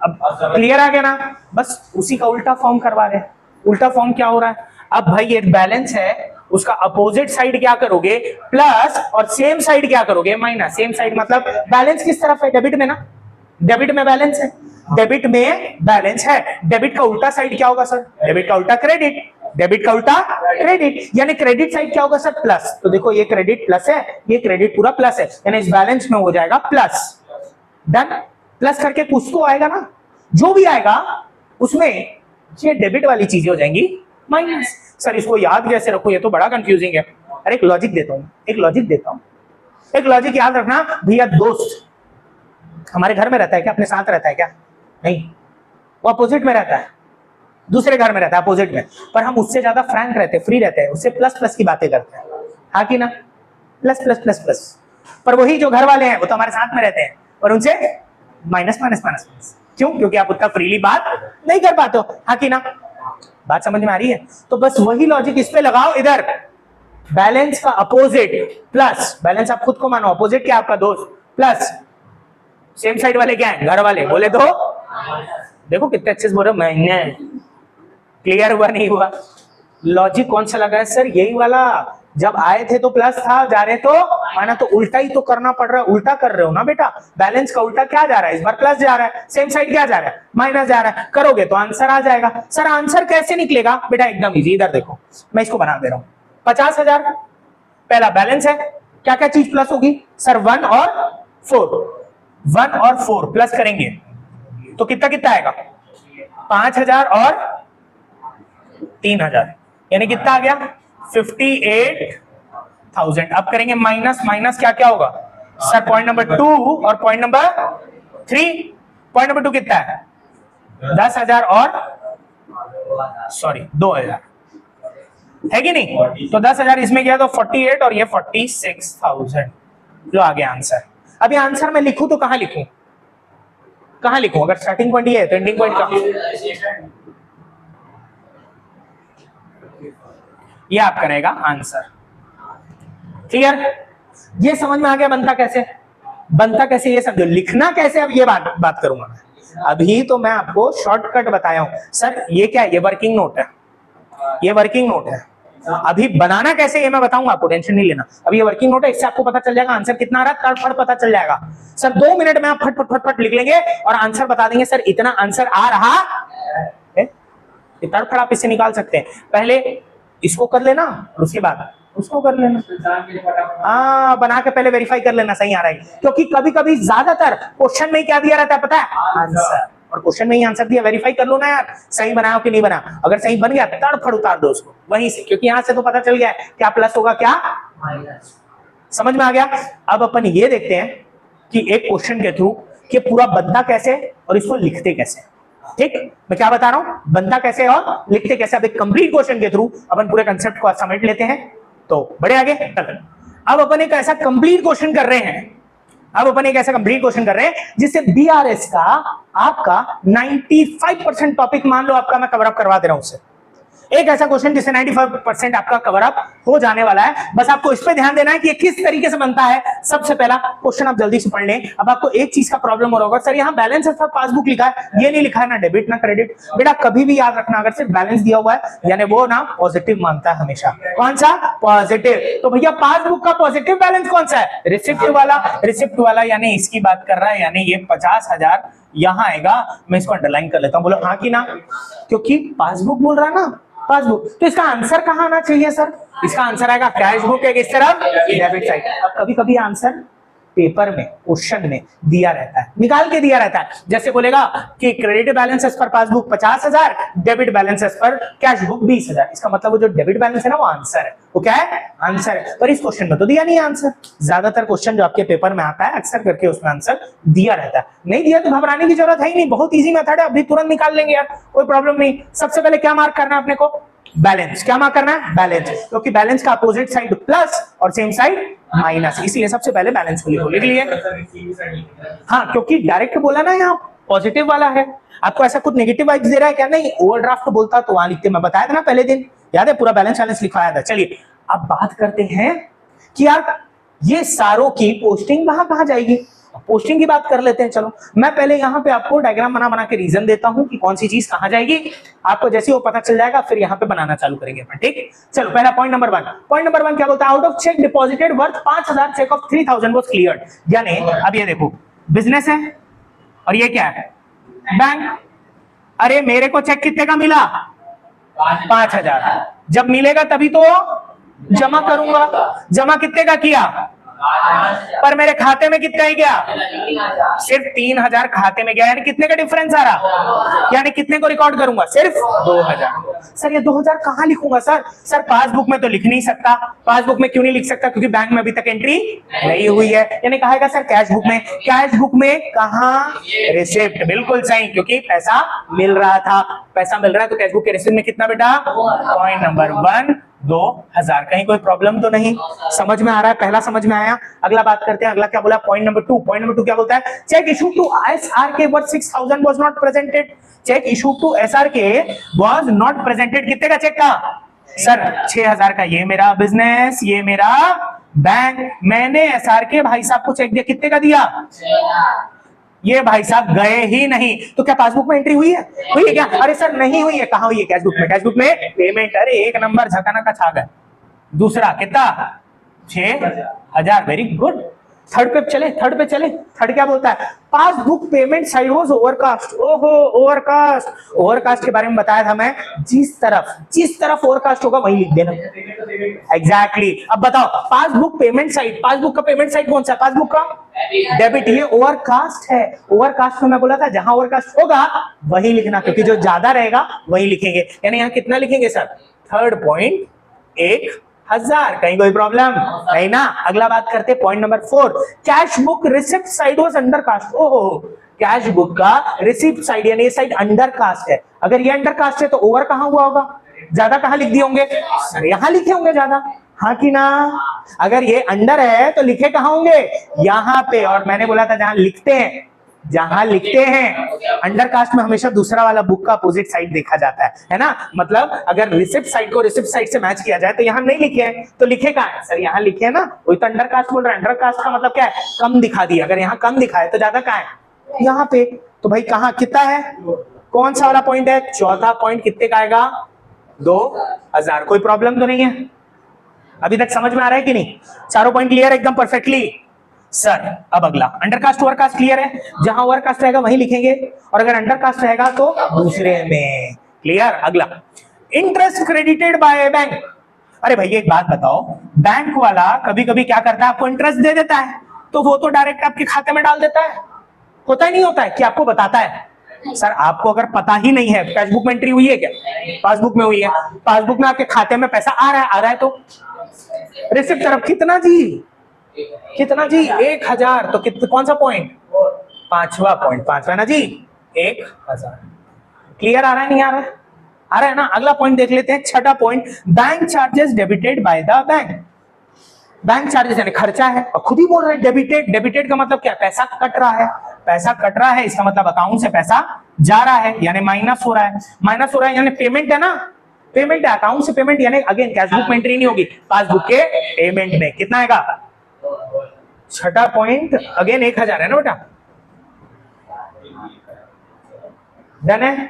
अब क्लियर आ गया ना? बस उसी का उल्टा फॉर्म करवा रहे हैं। उल्टा फॉर्म क्या हो रहा है? अब भाई ये बैलेंस है, उसका अपोजिट साइड क्या करोगे? प्लस, और सेम साइड क्या करोगे? माइनस। सेम साइड मतलब बैलेंस किस तरफ है? डेबिट में ना। डेबिट में बैलेंस है, डेबिट में बैलेंस है। डेबिट का उल्टा साइड क्या होगा सर? डेबिट का उल्टा क्रेडिट। डेबिट का उल्टा क्रेडिट, यानी क्रेडिट साइड क्या होगा सर? प्लस। तो देखो ये क्रेडिट प्लस है, ये क्रेडिट पूरा प्लस है, यानी इस बैलेंस में हो जाएगा प्लस। डन। प्लस करके कुछ तो आएगा ना, जो भी आएगा उसमें ये डेबिट वाली चीजें हो जाएंगी माइनस। सर इसको याद कैसे रखो? ये तो बड़ा कंफ्यूजिंग है। अरे एक लॉजिक देता हूं, एक लॉजिक याद रखना भैया। दोस्त हमारे घर में रहता है क्या? अपने साथ रहता है क्या? नहीं, वो अपोजिट में रहता है, दूसरे घर में रहता है अपोजिट में। पर हम उससे ज्यादा फ्रैंक रहते हैं, फ्री रहते हैं, उससे प्लस प्लस की बातें करते हैं, हाँ कि ना? Plus plus plus plus. पर वही जो घर वाले हैं वो तो हमारे साथ में रहते हैं और उनसे माइनस माइनस माइनस माइनस। क्यों? क्योंकि आप उतना फ्रीली बात नहीं कर पाते हो, हाँ कि ना? बात समझ में आ रही है? तो बस वही लॉजिक इस पे लगाओ। इधर बैलेंस का अपोजिट प्लस, बैलेंस आप खुद को मानो, अपोजिट क्या? आपका दोस्त, प्लस सेम साइड वाले क्या है? घर वाले। बोले तो देखो कितने अच्छे से बोल रहे हो। मैंने क्लियर हुआ नहीं हुआ? लॉजिक कौन सा लगा है सर? यही वाला। जब आए थे तो प्लस था, जा रहे तो माना, तो उल्टा ही तो करना पड़ रहा है। उल्टा कर रहे हो ना बेटा। बैलेंस का उल्टा क्या जा रहा है? इस बार प्लस जा रहा है, सेम साइड क्या जा रहा है? माइनस जा रहा है। करोगे तो आंसर आ जाएगा। सर आंसर कैसे निकलेगा? बेटा एकदम इजी, इधर देखो मैं इसको बना दे रहा हूं। 50,000 पहला बैलेंस है, क्या क्या चीज प्लस होगी सर? 1 और 4। 1 और 4 प्लस करेंगे तो कितना कितना आएगा? 5,000 और 3,000, यानी कितना आ गया? 58,000। अब करेंगे माइनस, माइनस क्या क्या होगा सर? पॉइंट नंबर 2 और पॉइंट नंबर 3। पॉइंट नंबर 2 कितना है? 10,000 और 2,000 है कि नहीं? तो 10,000 इसमें गया तो 48 और ये 46,000 जो आ गया आंसर। अभी आंसर मैं लिखूं तो कहां लिखूं? कहां लिखूं? अगर स्टार्टिंग पॉइंट ये है तो एंडिंग पॉइंट कहां? ये आपका रहेगा आंसर। क्लियर? ये समझ में आ गया बनता कैसे? बनता कैसे ये समझो। लिखना कैसे अब ये बात करूंगा मैं। अभी तो मैं आपको शॉर्टकट बताया हूं। सर ये क्या है? ये वर्किंग नोट है, ये वर्किंग नोट है। अभी बनाना कैसे ये मैं बताऊंगा, आपको टेंशन नहीं लेना। अभी ये वर्किंग नोट है, इससे आपको पता चल जाएगा आंसर कितना आ रहा है, फट पता चल जाएगा सर। 2 मिनट में आप फट फट फट फट लिख लेंगे और आंसर बता देंगे सर इतना आंसर आ रहा है। तड़फड़ आप इससे निकाल सकते हैं। पहले इसको कर लेना और उसके बाद उसको कर लेना। हाँ, बना के पहले वेरीफाई कर लेना सही आ रहा है, क्योंकि कभी कभी ज्यादातर क्वेश्चन में क्या दिया रहता है पता है, आंसर, और क्वेश्चन में ही आंसर दिया, वेरीफाई कर लो ना यार सही बनाया कि नहीं बना। अगर सही बन गया तड़फड़ उतार दो उसको वहीं से, क्योंकि यहां से तो पता चल गया है क्या प्लस होगा क्या माइनस। समझ में आ गया। अब अपन ये देखते हैं कि एक क्वेश्चन के थ्रू कि पूरा बनता कैसे और इसको लिखते कैसे। ठीक, मैं क्या बता रहा हूं, बनता कैसे और लिखते कैसे। अब एक कंप्लीट क्वेश्चन के थ्रू अपन पूरे कंसेप्ट को समझ लेते हैं, तो बड़े आगे। अब अपन एक ऐसा कंप्लीट क्वेश्चन कर रहे हैं, अब अपन एक ऐसा कंप्लीट क्वेश्चन कर रहे हैं जिससे बीआरएस का आपका 95% टॉपिक मान लो आपका मैं कवर अप करवा दे रहा हूं उससे। एक ऐसा क्वेश्चन जिससे 95% आपका कवर अप हो जाने वाला है। बस आपको इस पे ध्यान देना है कि ये किस तरीके से बनता है। सबसे पहला क्वेश्चन आप जल्दी से पढ़ लें। अब आपको एक चीज का प्रॉब्लम हो रहा होगा, सर यहाँ बैलेंस है, पासबुक लिखा है, ये नहीं लिखा है ना डेबिट ना क्रेडिट। बेटा कभी भी याद रखना, अगर सिर्फ बैलेंस दिया हुआ है यानी वो ना पॉजिटिव मानता है हमेशा। कौन सा पॉजिटिव, तो भैया पासबुक का पॉजिटिव बैलेंस कौन सा है, रिसिप्ट वाला। रिसिप्ट वाला यानी इसकी बात कर रहा है, यानी ये 50,000 यहां आएगा। मैं इसको अंडरलाइन कर लेता हूं, बोलो हाँ कि ना, क्योंकि पासबुक बोल रहा है ना पासबुक। तो इसका आंसर कहां आना चाहिए सर, इसका आंसर आएगा कैश बुक है किस तरफ, डेबिट साइड। अब कभी कभी आंसर पेपर में क्वेश्चन में दिया रहता है, निकाल के दिया रहता है। जैसे बोलेगा कि credit balance as per passbook 50,000, debit balance as per cash book 20,000। इसका मतलब वो जो डेबिट बैलेंस है ना वो आंसर है, वो क्या है आंसर है। पर इस क्वेश्चन में तो दिया नहीं आंसर। ज्यादातर क्वेश्चन जो आपके पेपर में आता है अक्सर करके उसमें आंसर दिया रहता है। नहीं दिया तो घबराने की जरूरत है ही नहीं, बहुत ईजी मेथड है, अभी तुरंत निकाल लेंगे यार, कोई प्रॉब्लम नहीं। सबसे पहले क्या मार्क करना है अपने को, बैलेंस। क्या मार्क करना है, बैलेंस, क्योंकि बैलेंस का अपोजिट साइड प्लस और सेम साइड माइनस, इसलिए सबसे पहले बैलेंस को लिख लिए। हाँ, क्योंकि डायरेक्ट बोला ना यहाँ पॉजिटिव वाला है, आपको ऐसा कुछ नेगेटिव वाइब्स दे रहा है क्या, नहीं। ओवरड्राफ्ट बोलता तो वहां लिखते, मैं बताया था ना पहले दिन, याद है पूरा बैलेंस बैलेंस लिखवाया था। चलिए अब बात करते हैं कि यार ये सारों की पोस्टिंग कहां जाएगी। पोस्टिंग की बात कर लेते हैं। चलो मैं पहले यहाँ पे आपको डायग्राम बना के रीजन देता हूं कि कौन सी चीज कहां जाएगी। आपको जैसे वो पता चल जाएगा फिर यहाँ पे बनाना चालू करेंगे अपन। ठीक, चलो पहला पॉइंट नंबर 1। पॉइंट नंबर 1 क्या बोलता है, out of cheque deposited worth 5,000 cheque of 3,000 was cleared. यानी अब ये देखो बिजनेस है और ये क्या है बैंक। अरे मेरे को चेक कितने का मिला 5,000, जब मिलेगा तभी तो जमा करूंगा। जमा कितने का किया, पर मेरे खाते में कितना ही गया, सिर्फ 3,000 खाते में गया, यानी कितने का डिफरेंस आ रहा, यानी कितने को रिकॉर्ड करूंगा, सिर्फ 2,000। सर ये 2,000 कहां लिखूंगा सर पासबुक में तो लिख नहीं सकता। पासबुक में क्यों नहीं लिख सकता, क्योंकि बैंक में अभी तक एंट्री नहीं हुई है। यानी कहा सर कैश बुक में। कैश बुक में कहां, रिसिप्ट, बिल्कुल सही, क्योंकि पैसा मिल रहा था, पैसा मिल रहा है तो कैश बुक के रिसिप्ट में कितना बेटा, पॉइंट नंबर 1 2,000। कहीं कोई प्रॉब्लम तो नहीं, समझ में आ रहा है, पहला समझ में आया। अगला बात करते हैं, अगला क्या बोला पॉइंट नंबर 2। पॉइंट नंबर 2 क्या बोलता है, cheque issue to SRK worth 6,000 was not presented. Cheque issue to SRK was not presented. कितने का चेक था सर, 6,000 का। ये मेरा बिजनेस, ये मेरा बैंक। मैंने एसआरके भाई साहब को चेक दिया, कितने का दिया, ये भाई साहब गए ही नहीं। तो क्या पासबुक में एंट्री हुई है, हुई है क्या, अरे सर नहीं हुई है। कहां हुई है, कैश बुक में। कैश बुक में पेमेंट, अरे एक नंबर झकाना का छा गया। दूसरा कितना, 6,000, वेरी गुड। थर्ड पे चले। थर्ड क्या बोलता है, passbook payment side was overcast. ओहो ओवरकास्ट के बारे में बताया था मैं, जिस तरफ ओवरकास्ट होगा वहीं लिख देना। एग्जैक्टली। अब बताओ पासबुक पेमेंट साइड, पासबुक का पेमेंट साइड कौन सा है, पासबुक का डेबिट। ये ओवरकास्ट है। ओवरकास्ट में मैं बोला था जहां ओवरकास्ट होगा वही लिखना, क्योंकि जो ज्यादा रहेगा वही लिखेंगे। यानी यहाँ कितना लिखेंगे सर, थर्ड पॉइंट 1,000। कहीं कोई प्रॉब्लम नहीं ना। अगला बात करते हैं point number 4। Cash book receipt side was undercast. ओहो, कैश बुक का रिसिप्ट साइड यानी ये साइड अंडरकास्ट है। अगर ये अंडरकास्ट है तो ओवर कहां हुआ होगा, ज्यादा कहां लिख दिए होंगे सर, यहां लिखे होंगे ज्यादा, हाँ कि ना। अगर ये अंडर है तो लिखे कहां होंगे, यहां पे। और मैंने बोला था जहां लिखते हैं अंडर कास्ट में हमेशा दूसरा वाला बुक का अपोजिट साइड देखा जाता है ना। मतलब अगर रिसिप्ट साइड को रिसिप्ट साइड से मैच किया जाए तो यहां नहीं लिखे हैं तो लिखे कहां है सर, यहां लिखे है ना। वही तो अंडर कास्ट बोल रहा है। अंडर कास्ट का मतलब क्या है, कम दिखा दिया। अगर यहाँ कम दिखा है तो ज्यादा कहां है, यहाँ पे। तो भाई कहां कितना है, कौन सा वाला पॉइंट है, चौथा पॉइंट कितने का आएगा, 2000। कोई प्रॉब्लम तो नहीं है? अभी तक समझ में आ रहा है कि नहीं? चारों पॉइंट क्लियर एकदम परफेक्टली? सर अब अगला अंडरकास्ट ओवरकास्ट क्लियर है? जहां ओवरकास्ट रहेगा वहीं लिखेंगे, और अगर अंडरकास्ट रहेगा तो दूसरे में। क्लियर? अगला इंटरेस्ट क्रेडिटेड बाय बैंक। अरे भैया एक बात बताओ, बैंक वाला कभी कभी क्या करता है, आपको इंटरेस्ट दे देता है तो वो तो डायरेक्ट आपके खाते में डाल देता है, होता ही नहीं होता है कि आपको बताता है? सर आपको अगर पता ही नहीं है, कैशबुक में एंट्री हुई है क्या? पासबुक में हुई है, पासबुक में आपके खाते में पैसा आ रहा है तो रिसिप्ट तरफ कितना जी? कितना जी? 1000। तो कौन सा पॉइंट? पांचवा पॉइंट, पांचवा ना जी, 1000। क्लियर आ रहा है नहीं आ रहा है? आ रहा है ना? अगला पॉइंट देख लेते हैं, छठा point, bank charges debited by the bank. Bank charges यानी खर्चा है, और खुद ही बोल रहे हैं डेबिटेड। डेबिटेड का मतलब क्या? पैसा कट रहा है। पैसा कट रहा है इसका मतलब अकाउंट से पैसा जा रहा है, यानी माइनस हो रहा है। माइनस हो रहा है यानी पेमेंट है ना, पेमेंट है, अकाउंट से पेमेंट, यानी अगेन कैशबुक में एंट्री नहीं होगी, पासबुक के पेमेंट में। कितना आएगा? छठा पॉइंट अगेन 1000 है ना बेटा? डन है?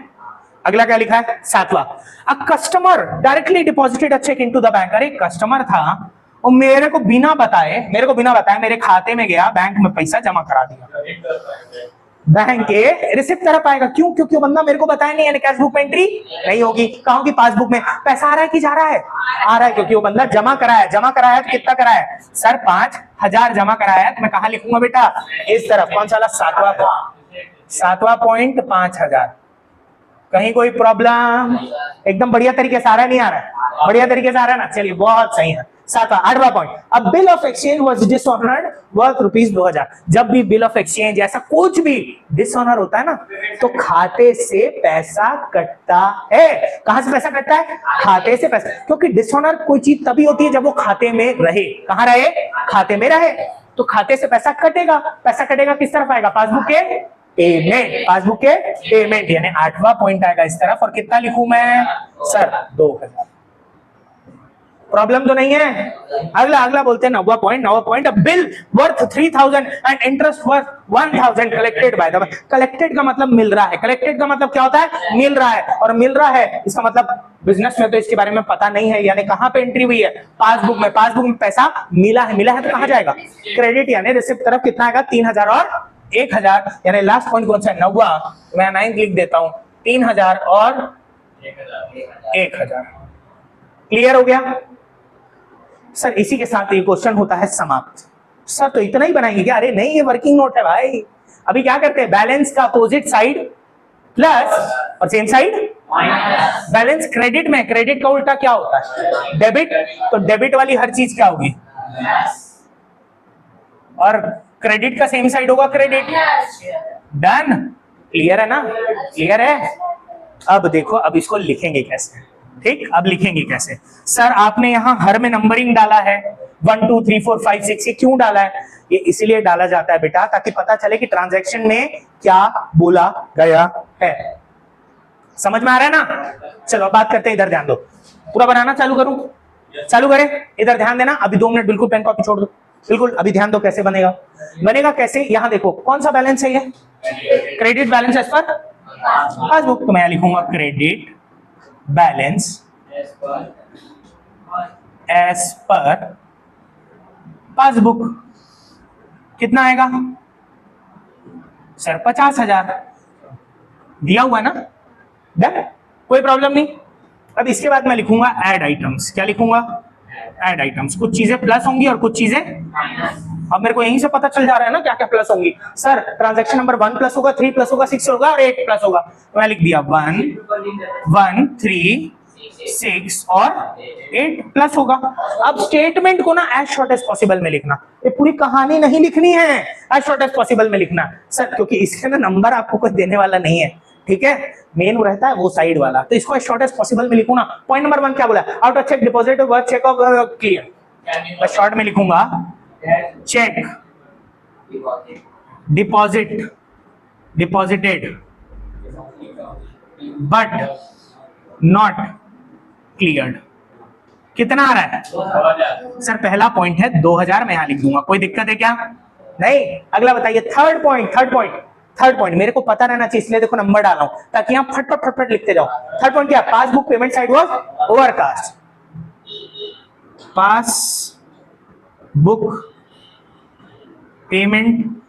अगला क्या लिखा है? सातवां, a customer directly deposited a cheque into the bank. अरे कस्टमर था और मेरे को बिना बताए मेरे खाते में गया, बैंक में पैसा जमा करा दिया। बैंक के रिसिप्ट तरफ आएगा, क्यों? क्योंकि बंदा मेरे को बताया नहीं, यानी कैशबुक में एंट्री नहीं होगी। कहाँ होगी? पासबुक में। पैसा आ रहा है कि जा रहा है? आ रहा है, क्योंकि वो बंदा जमा कराया है। जमा कराया तो कितना कराया है? सर 5000 जमा कराया है, तो मैं कहाँ लिखूंगा बेटा? इस तरफ। कौन सा? सातवां पॉइंट 5000। कहीं कोई प्रॉब्लम? एकदम बढ़िया तरीके से आ रहा है नहीं आ रहा है? बढ़िया तरीके से आ रहा है ना? चलिए बहुत सही है। सातवां, आठवां पॉइंट, अब bill of exchange was dishonoured worth ₹2000। जब भी बिल ऑफ एक्सचेंज ऐसा कुछ भी डिसऑनर होता है ना, तो खाते से पैसा कटता है। कहां से पैसा कटता है? खाते से पैसा। क्योंकि डिसऑनर कोई चीज तभी होती है जब वो खाते में रहे। कहां रहे? खाते में रहे, तो खाते से पैसा कटेगा। पैसा कटेगा किस तरफ आएगा? पासबुक के पेमेंट। पासबुक के पेमेंट, यानी आठवां पॉइंट आएगा इस तरफ। और कितना लिखूं मैं? सर 2000। प्रॉब्लम तो नहीं है? अगला बोलते हैं नौवां point, bill worth 3000 and interest worth 1000 collected by the bank. Collected का मतलब मिल रहा है। कलेक्टेड का मतलब क्या होता है? मिल रहा है। और मिल रहा है इसका मतलब बिजनेस में तो इसके बारे में पता नहीं है, यानी कहां पे एंट्री हुई है? पासबुक में। पासबुक में पैसा मिला है तो कहां जाएगा? क्रेडिट, यानी रिसिप्ट तरफ कितना आएगा? 3000 और 1000, यानी लास्ट पॉइंट कौन सा है? नौवा। मैं 9 लिख देता हूं, 3000 और 1000। क्लियर हो गया? सर इसी के साथ ये क्वेश्चन होता है समाप्त। सर तो इतना ही बनाएंगे क्या? अरे नहीं, ये वर्किंग नोट है भाई। अभी क्या करते हैं? बैलेंस का अपोजिट साइड प्लस और same side minus. Balance credit में, क्रेडिट का उल्टा क्या होता है? डेबिट। तो डेबिट वाली हर चीज क्या होगी? और क्रेडिट का सेम साइड होगा क्रेडिट। डन? क्लियर है ना? क्लियर है? अब देखो, अब इसको लिखेंगे कैसे? ठीक, अब लिखेंगे कैसे? सर आपने यहां हर में नंबरिंग डाला है, 1 2 3 4 5 6। ये क्यों डाला है? ये इसलिए डाला जाता है बेटा, ताकि पता चले कि ट्रांजैक्शन में क्या बोला गया है। समझ में आ रहा है ना? चलो बात करते हैं, इधर ध्यान दो। पूरा बनाना चालू करूं? चालू करें? इधर ध्यान देना, अभी 2 मिनट बिल्कुल पेन कॉपी छोड़ दो। बिल्कुल अभी ध्यान दो, कैसे बनेगा? बनेगा कैसे? यहां देखो, कौन सा बैलेंस है ये? Credit balance as per passbook. तो मैं लिखूंगा credit balance as per passbook. कितना आएगा? सर 50,000 दिया हुआ ना? डन? कोई प्रॉब्लम नहीं। अब इसके बाद मैं लिखूंगा ऐड आइटम्स। क्या लिखूंगा? Add items. कुछ चीजें प्लस होंगी और कुछ चीजें। अब मेरे को यहीं से पता चल जा रहा है ना क्या क्या प्लस होंगी। सर ट्रांजैक्शन नंबर 1 प्लस होगा, 3 प्लस होगा, 6 होगा और 8 प्लस होगा। तो मैं लिख दिया 1 1 3 6 और 8 प्लस होगा। अब स्टेटमेंट को ना एज शॉर्ट एज पॉसिबल में लिखना। ये पूरी कहानी नहीं लिखनी है, एज शॉर्ट एज पॉसिबल में लिखना। सर क्योंकि इसके ना नंबर आपको कोई देने वाला नहीं है, ठीक है? मेन रहता है वो साइड वाला, तो इसको शॉर्ट एज पॉसिबल में लिखू ना। पॉइंट नंबर 1 क्या बोला? Out of cheque deposit worth cheque of clear. मैं शॉर्ट में लिखूंगा cheque deposit deposited but not cleared. कितना आ रहा है? सर पहला पॉइंट है 2000, मैं यहां लिख दूंगा। कोई दिक्कत है क्या? नहीं। अगला बताइए, थर्ड पॉइंट। थर्ड पॉइंट मेरे को पता रहना चाहिए, इसलिए देखो नंबर डाला हूं ताकि यहां फटफट फटफट लिखते जाओ। थर्ड पॉइंट क्या, passbook payment side was overcast, pass book payment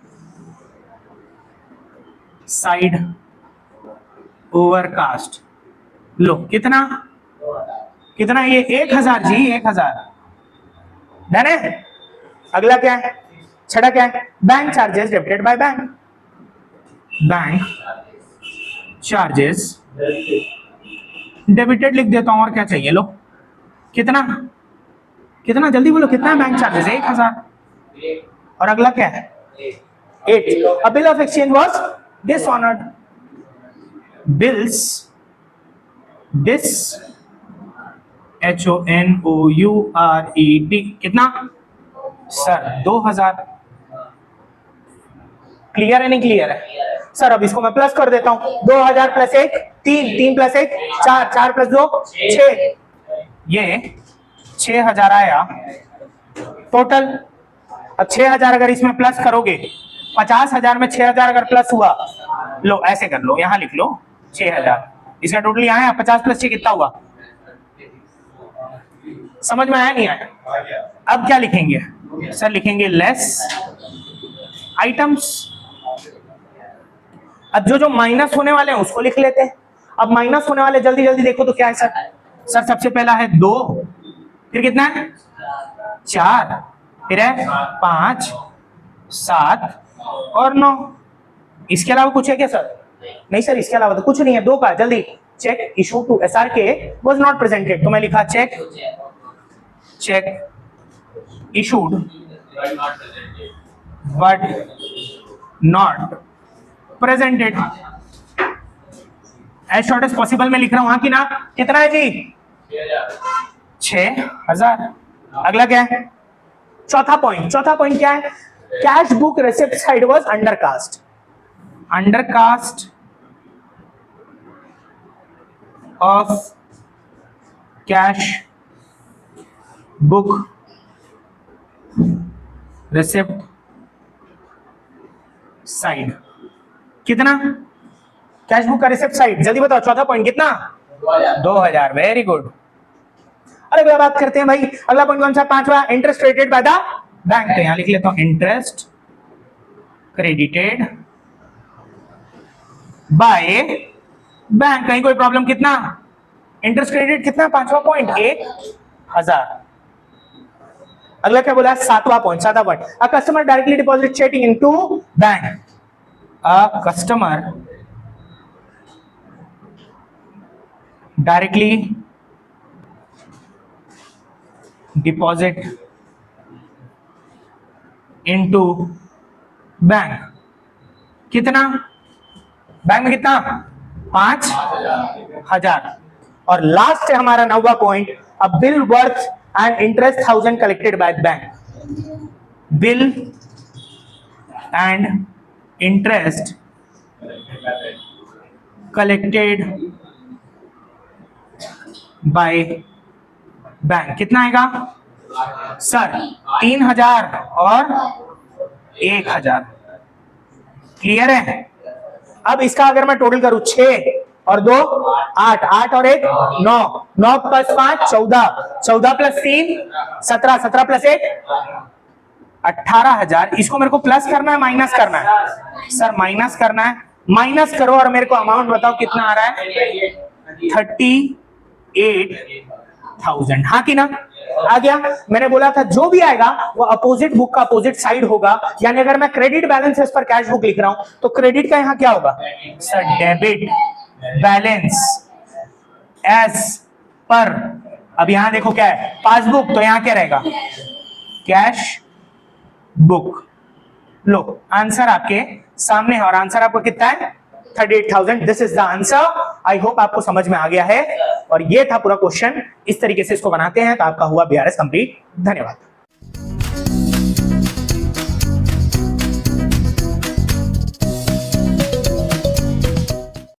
side overcast. लो कितना कितना, ये 1000 जी, 1000 डन है। अगला क्या है, छठा क्या है, bank charges debited by bank, bank charges debited लिख देता हूं, और क्या चाहिए, लो कितना कितना, जल्दी बोलो कितना है बैंक चार्जेस, 1000। और अगला क्या है, 8। A bill of exchange was dishonored, bills dis HONOURED कितना सर, 2000। क्लियर है नहीं क्लियर है सर? अब इसको मैं प्लस कर देता हूं, 2000 प्लस 1 3, 3 प्लस 1 4, 4 प्लस 2 6, ये 6000 आया टोटल। अब 6000 अगर इसमें प्लस करोगे, 50,000 में 6000 अगर प्लस हुआ, लो ऐसे कर लो, यहां लिख लो 6000, इसका टोटल यहां है 50 प्लस 6 कितना हुआ, समझ में आया नहीं आया? अब क्या लिखेंगे सर, लिखेंगे लेस आइटम्स। अब जो माइनस होने वाले हैं उसको लिख लेते हैं। अब माइनस होने वाले जल्दी जल्दी देखो तो क्या है सर, सर सबसे पहला है 2, फिर कितना है 4, फिर है 5 7 और 9। इसके अलावा कुछ है क्या सर? नहीं सर, इसके अलावा तो कुछ नहीं है। 2 का जल्दी, cheque issue to SRK was not presented, तो मैं लिखा cheque issued but not presented. As short as possible में लिख रहा हूं, हाँ कि ना? कितना है जी? 6000। अगला क्या है, चौथा पॉइंट क्या है, cash book receipt side was undercast, undercast of cash book receipt side कितना, कैश बुक का रिसिप्ट साइड, जल्दी बताओ चौथा पॉइंट कितना, 2000। Very good. अरे अगला बात करते हैं भाई, अगला पॉइंट कौन सा, पांचवा, interest credited by the bank. तो यहां लिख लेता हूं इंटरेस्ट क्रेडिटेड बाय बैंक। कहीं कोई प्रॉब्लम, कितना इंटरेस्ट क्रेडिट, कितना पांचवा पॉइंट 1000। अगला क्या बोला, सातवां point, a customer directly deposit checking into bank, a customer directly deposit into bank. कितना, बैंक में कितना, 5000। और लास्ट है हमारा 9वां point, a bill worth and interest 1000 collected by bank, bill and interest collected by bank. कितना आएगा sir, 3000 और 1000। क्लियर है? अब इसका अगर मैं टोटल करूं, 6 और 2 8, 8 और 1 9, 9 प्लस 5 14, 14 प्लस 3 17, 17 प्लस 1 18,000। इसको मेरे को प्लस करना है माइनस करना है? सर माइनस करना है, माइनस करो और मेरे को अमाउंट बताओ कितना आ रहा है, 38,000। हाँ कि ना? आ गया? मैंने बोला था जो भी आएगा वो अपोजिट बुक का अपोजिट साइड होगा, यानी अगर मैं क्रेडिट बैलेंस इस पर कैश बुक लिख रहा हूं तो क्रेडिट का यहां क्या होगा सर, डेबिट बैलेंस एज पर। अब यहां देखो क्या है, पासबुक, तो यहां क्या रहेगा, कैश बुक। लो आंसर आपके सामने है, और आंसर आपको कितना है, 38,000। This is the answer. I hope आपको समझ में आ गया है, और ये था पूरा क्वेश्चन। इस तरीके से इसको बनाते हैं तो आपका हुआ BRS कंप्लीट। धन्यवाद।